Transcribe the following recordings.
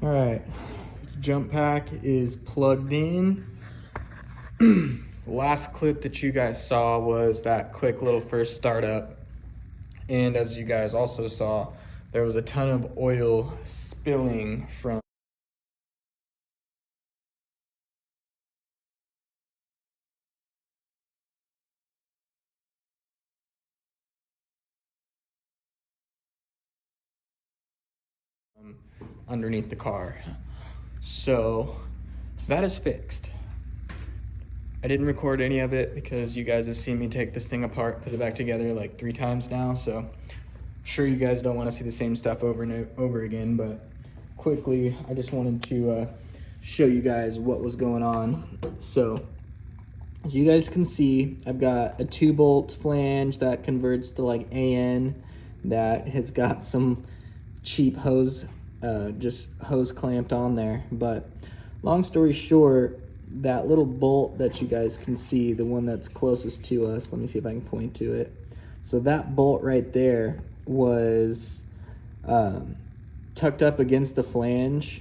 All right, jump pack is plugged in. The last clip that you guys saw was that quick little first startup. And as you guys also saw, there was a ton of oil spilling from underneath the car. So that is fixed. I didn't record any of it because you guys have seen me take this thing apart, put it back together like 3 times now. So I'm sure you guys don't want to see the same stuff over and over again, but quickly, I just wanted to show you guys what was going on. So as you guys can see, I've got a 2-bolt flange that converts to like AN that has got some cheap hose, just hose clamped on there. But long story short, that little bolt that you guys can see, the one that's closest to us, let me see if I can point to it. So that bolt right there was tucked up against the flange,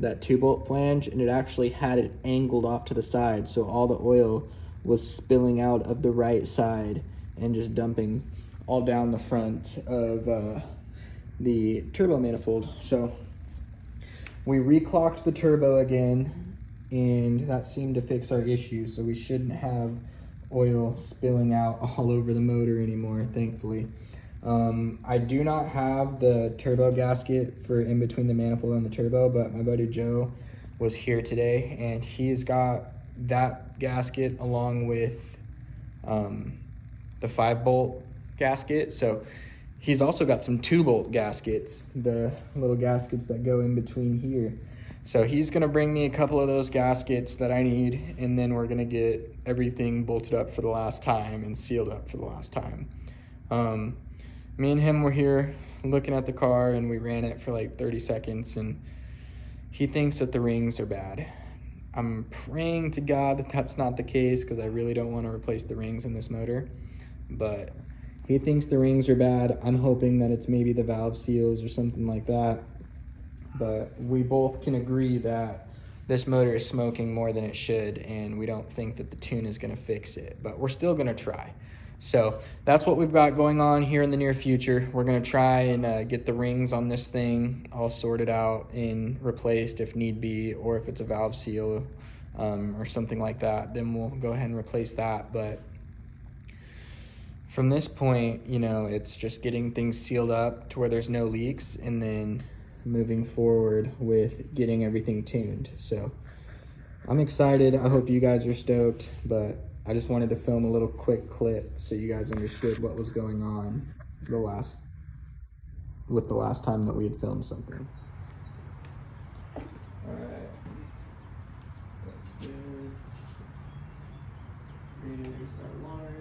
that 2-bolt flange, and it actually had it angled off to the side, so all the oil was spilling out of the right side and just dumping all down the front of the turbo manifold. So we reclocked the turbo again, and that seemed to fix our issue, so we shouldn't have oil spilling out all over the motor anymore, thankfully. I do not have the turbo gasket for in between the manifold and the turbo, but my buddy Joe was here today, and he's got that gasket along with the 5-bolt gasket. So he's also got some 2-bolt gaskets, the little gaskets that go in between here. So he's gonna bring me a couple of those gaskets that I need, and then we're gonna get everything bolted up for the last time and sealed up for the last time. Me and him were here looking at the car, and we ran it for like 30 seconds, and he thinks that the rings are bad. I'm praying to God that that's not the case, because I really don't want to replace the rings in this motor, but he thinks the rings are bad. I'm hoping that it's maybe the valve seals or something like that, but we both can agree that this motor is smoking more than it should, and we don't think that the tune is going to fix it, but we're still going to try. So that's what we've got going on here in the near future. We're going to try and get the rings on this thing all sorted out and replaced if need be, or if it's a valve seal or something like that, then we'll go ahead and replace that. But from this point, you know, it's just getting things sealed up to where there's no leaks, and then moving forward with getting everything tuned. So I'm excited. I hope you guys are stoked, but I just wanted to film a little quick clip so you guys understood what was going on the last time that we had filmed something. All right. That's good. Radiators are wired.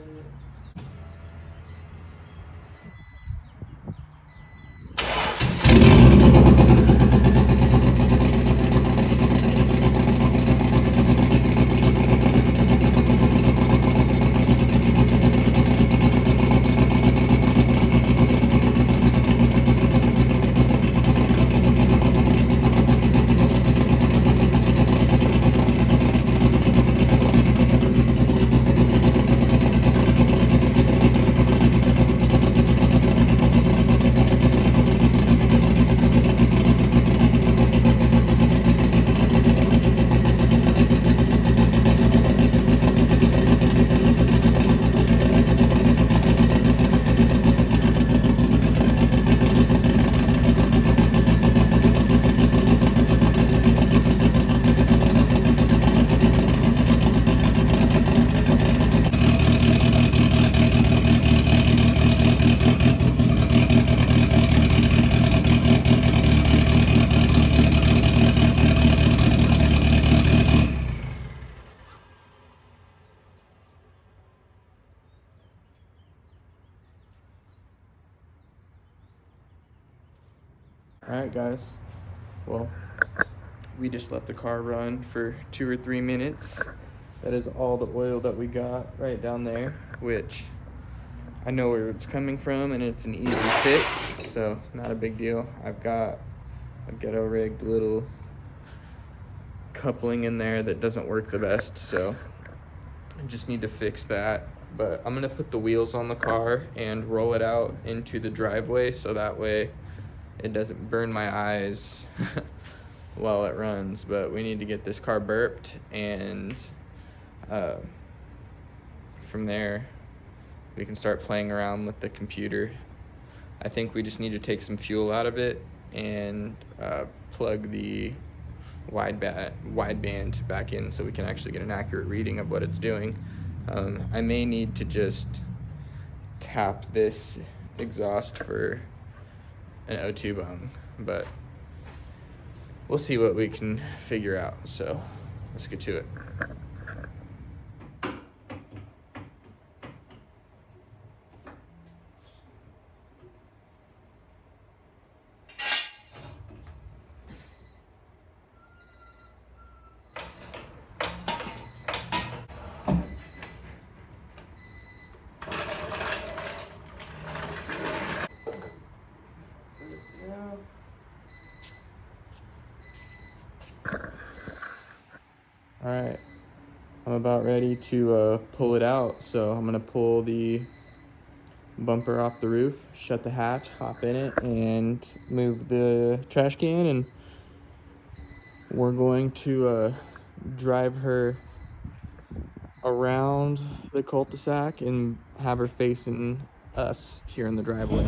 All right, guys. Well, we just let the car run for 2 or 3 minutes. That is all the oil that we got right down there, which I know where it's coming from, and it's an easy fix, so not a big deal. I've got a ghetto rigged little coupling in there that doesn't work the best, so I just need to fix that. But I'm gonna put the wheels on the car and roll it out into the driveway so that way it doesn't burn my eyes while it runs. But we need to get this car burped, and from there we can start playing around with the computer. I think we just need to take some fuel out of it and plug the wideband back in so we can actually get an accurate reading of what it's doing. I may need to just tap this exhaust for an O2 bung, but we'll see what we can figure out. So let's get to it. All right, I'm about ready to pull it out. So I'm gonna pull the bumper off the roof, shut the hatch, hop in it, and move the trash can, and we're going to drive her around the cul-de-sac and have her facing us here in the driveway.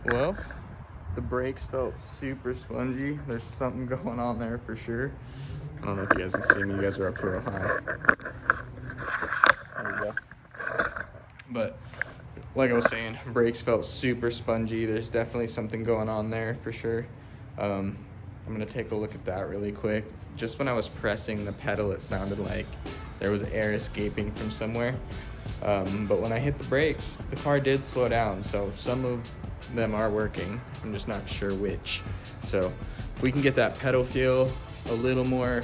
Well, the brakes felt super spongy. There's something going on there for sure. I don't know if you guys can see me. You guys are up real high. There we go. But like I was saying, brakes felt super spongy. There's definitely something going on there for sure. I'm gonna take a look at that really quick. Just when I was pressing the pedal, it sounded like there was air escaping from somewhere. But when I hit the brakes, the car did slow down. So some of them are working. I'm just not sure which. So if we can get that pedal feel a little more,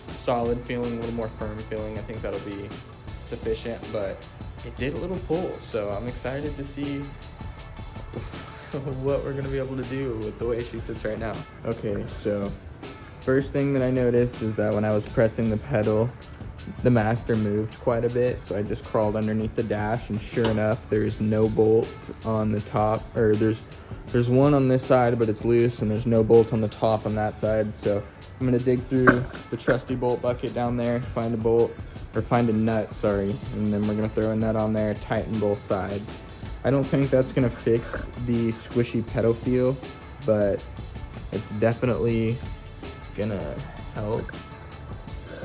solid feeling, a little more firm feeling, I think that'll be sufficient. But it did a little pull, so I'm excited to see what we're gonna be able to do with the way she sits right now. Okay, so first thing that I noticed is that when I was pressing the pedal, the master moved quite a bit, so I just crawled underneath the dash, and sure enough, there's no bolt on the top, or there's one on this side, but it's loose, and there's no bolt on the top on that side. So I'm gonna dig through the trusty bolt bucket down there, find a bolt, or find a nut, sorry, and then we're gonna throw a nut on there, tighten both sides. I don't think that's gonna fix the squishy pedal feel, but it's definitely gonna help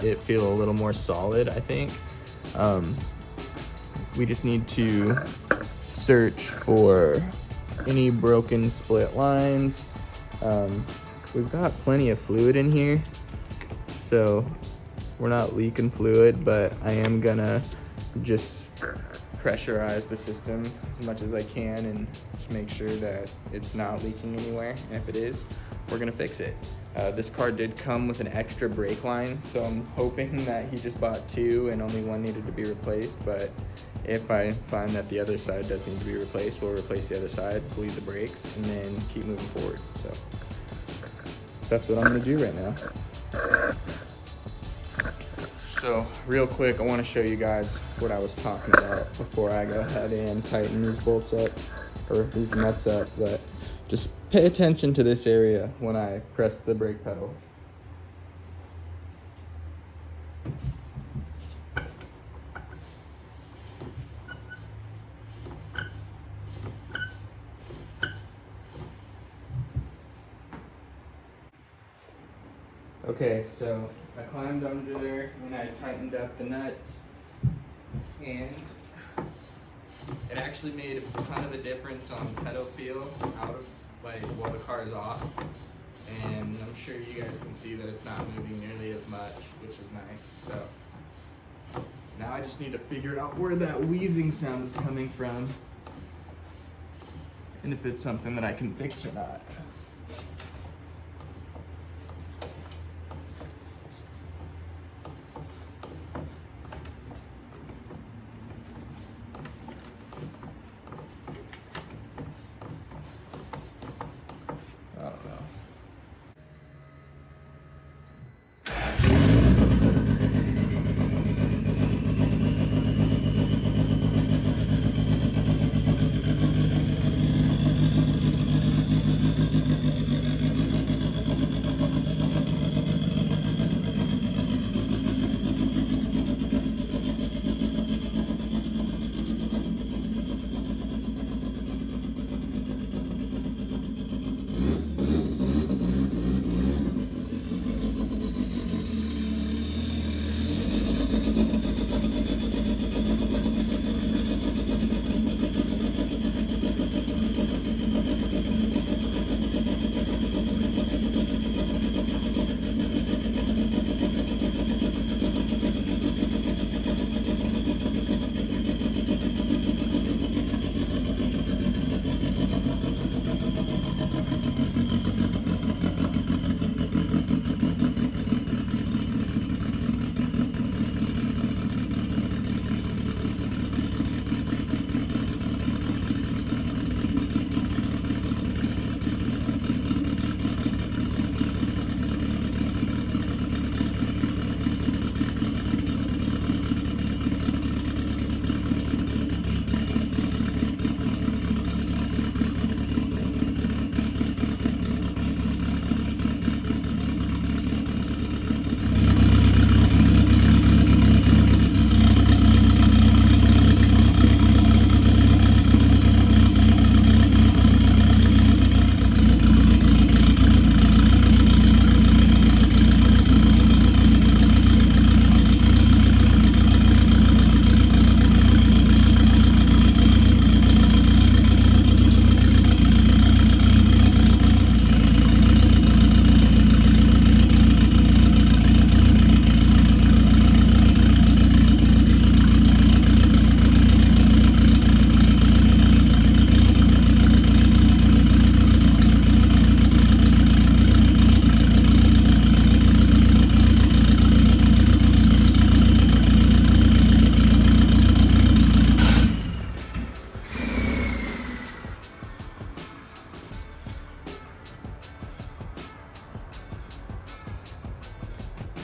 it feel a little more solid, I think. We just need to search for any broken split lines. We've got plenty of fluid in here, so we're not leaking fluid, but I am gonna just pressurize the system as much as I can and just make sure that it's not leaking anywhere. And if it is, we're gonna fix it. This car did come with an extra brake line, so I'm hoping that he just bought two and only one needed to be replaced. But if I find that the other side does need to be replaced, we'll replace the other side, bleed the brakes, and then keep moving forward. So that's what I'm gonna do right now. So real quick, I want to show you guys what I was talking about before I go ahead and tighten these bolts up, or these nuts up. But just pay attention to this area when I press the brake pedal. Okay, so I climbed under there and I tightened up the nuts, and it actually made kind of a difference on pedal feel out of, like, while the car is off. And I'm sure you guys can see that it's not moving nearly as much, which is nice. So now I just need to figure out where that wheezing sound is coming from and if it's something that I can fix or not. I don't know.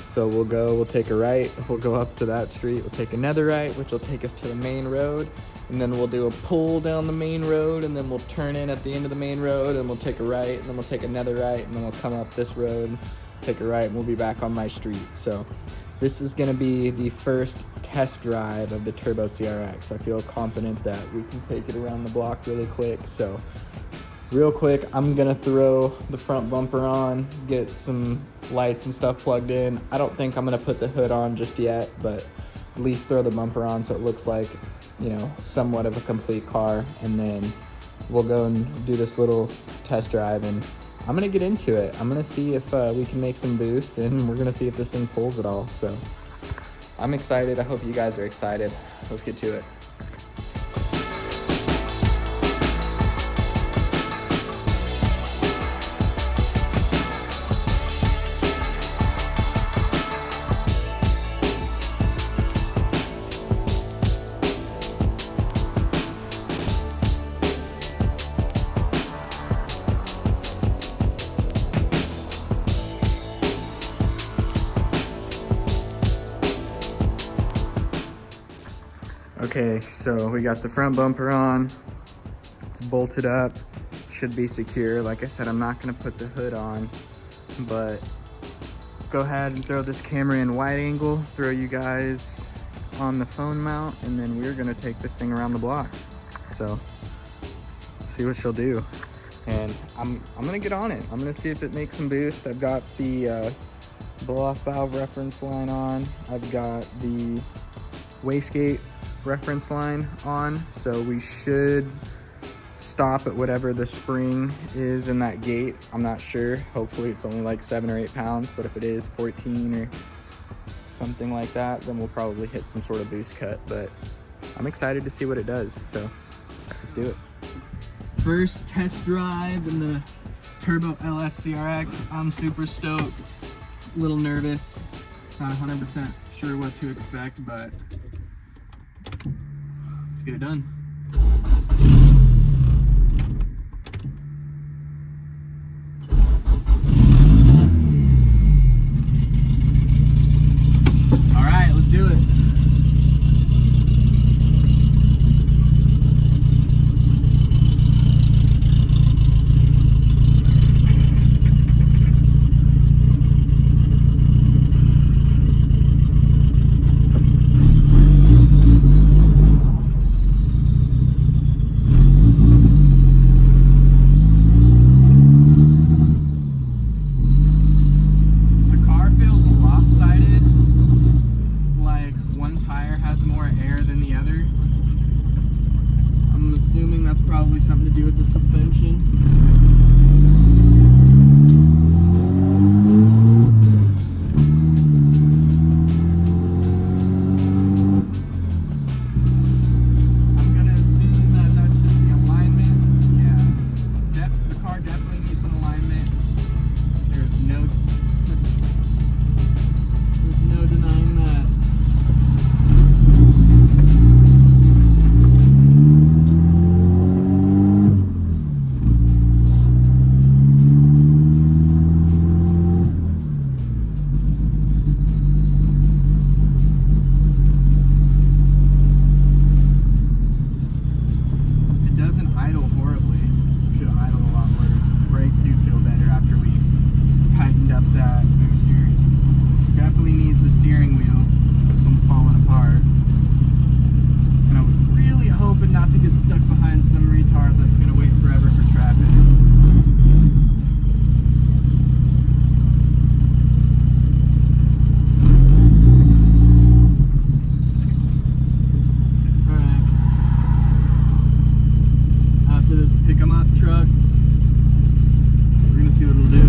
So we'll take a right, we'll go up to that street, we'll take another right, which will take us to the main road, and then we'll do a pull down the main road, and then we'll turn in at the end of the main road, and we'll take a right, and then we'll take another right, and then we'll come up this road, take a right, and we'll be back on my street. So this is gonna be the first test drive of the Turbo CRX. I feel confident that we can take it around the block really quick. So real quick, I'm gonna throw the front bumper on, get some lights and stuff plugged in. I don't think I'm gonna put the hood on just yet, but at least throw the bumper on so it looks like, you know, somewhat of a complete car. And then we'll go and do this little test drive, and I'm gonna get into it. I'm gonna see if we can make some boost, and we're gonna see if this thing pulls at all. So I'm excited. I hope you guys are excited. Let's get to it. Okay, so we got the front bumper on. It's bolted up, should be secure. Like I said, I'm not gonna put the hood on, but go ahead and throw this camera in wide angle, throw you guys on the phone mount, and then we're gonna take this thing around the block. So see what she'll do. And I'm gonna get on it. I'm gonna see if it makes some boost. I've got the blow-off valve reference line on. I've got the wastegate reference line on. So we should stop at whatever the spring is in that gate. I'm not sure. Hopefully it's only like 7 or 8 pounds, but if it is 14 or something like that, then we'll probably hit some sort of boost cut. But I'm excited to see what it does. So let's do it. First test drive in the Turbo LS CRX. I'm super stoked, a little nervous, not 100% sure what to expect, but let's get it done. All right, let's do it. Probably something to do with the suspension. I'm gonna assume that that's just the alignment. Yeah, the car definitely needs an alignment. There's no denying that. Stuck behind some retard that's gonna wait forever for traffic. Alright. After this pick 'em up truck, we're gonna see what it'll do.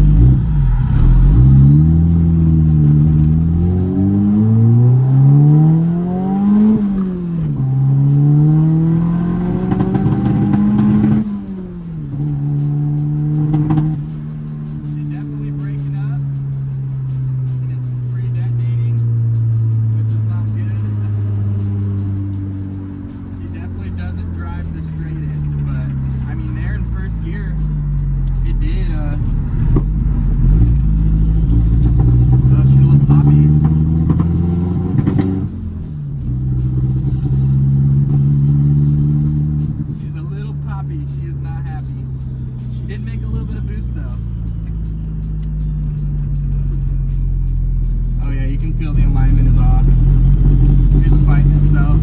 Feel the alignment is off. It's fighting itself.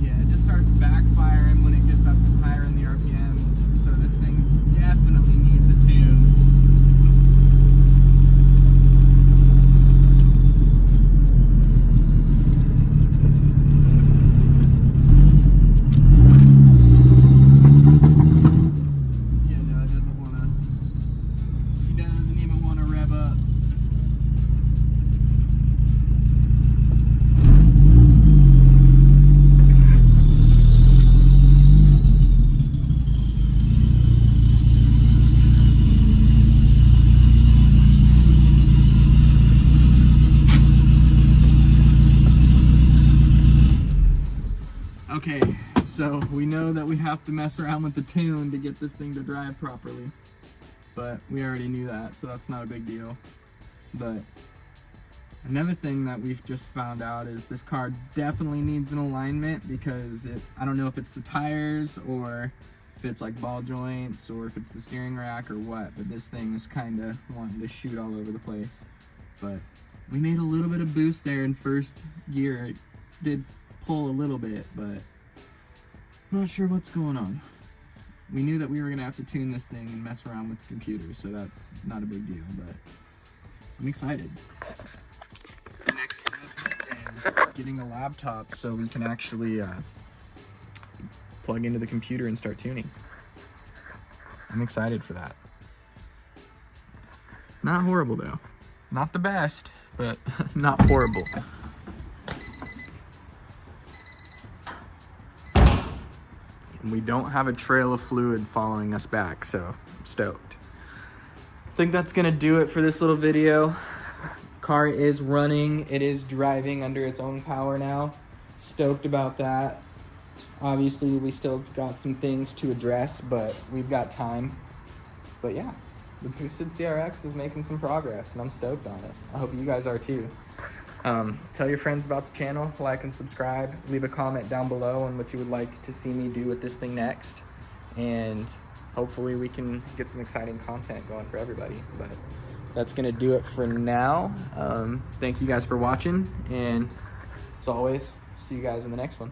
Yeah, it just starts backfiring when it gets up higher in the RPMs. So this thing definitely needs a tune. Okay, so we know that we have to mess around with the tune to get this thing to drive properly. but we already knew that, so that's not a big deal. But another thing that we've just found out is this car definitely needs an alignment, because I don't know if it's the tires or if it's like ball joints or if it's the steering rack or what, but this thing is kind of wanting to shoot all over the place. But we made a little bit of boost there in first gear. It did pull a little bit, but I'm not sure what's going on. We knew that we were gonna have to tune this thing and mess around with the computer, so that's not a big deal, but I'm excited. Next step is getting a laptop so we can actually plug into the computer and start tuning. I'm excited for that. Not horrible though. Not the best, but not horrible. And we don't have a trail of fluid following us back, so I'm stoked. I think that's gonna do it for this little video. Car is running, it is driving under its own power now. Stoked about that. Obviously, we still got some things to address, but we've got time. But yeah, the boosted CRX is making some progress, and I'm stoked on it. I hope you guys are too. Tell your friends about the channel, like and subscribe. Leave a comment down below on what you would like to see me do with this thing next. And hopefully we can get some exciting content going for everybody. But that's gonna do it for now. Thank you guys for watching, and as always, see you guys in the next one.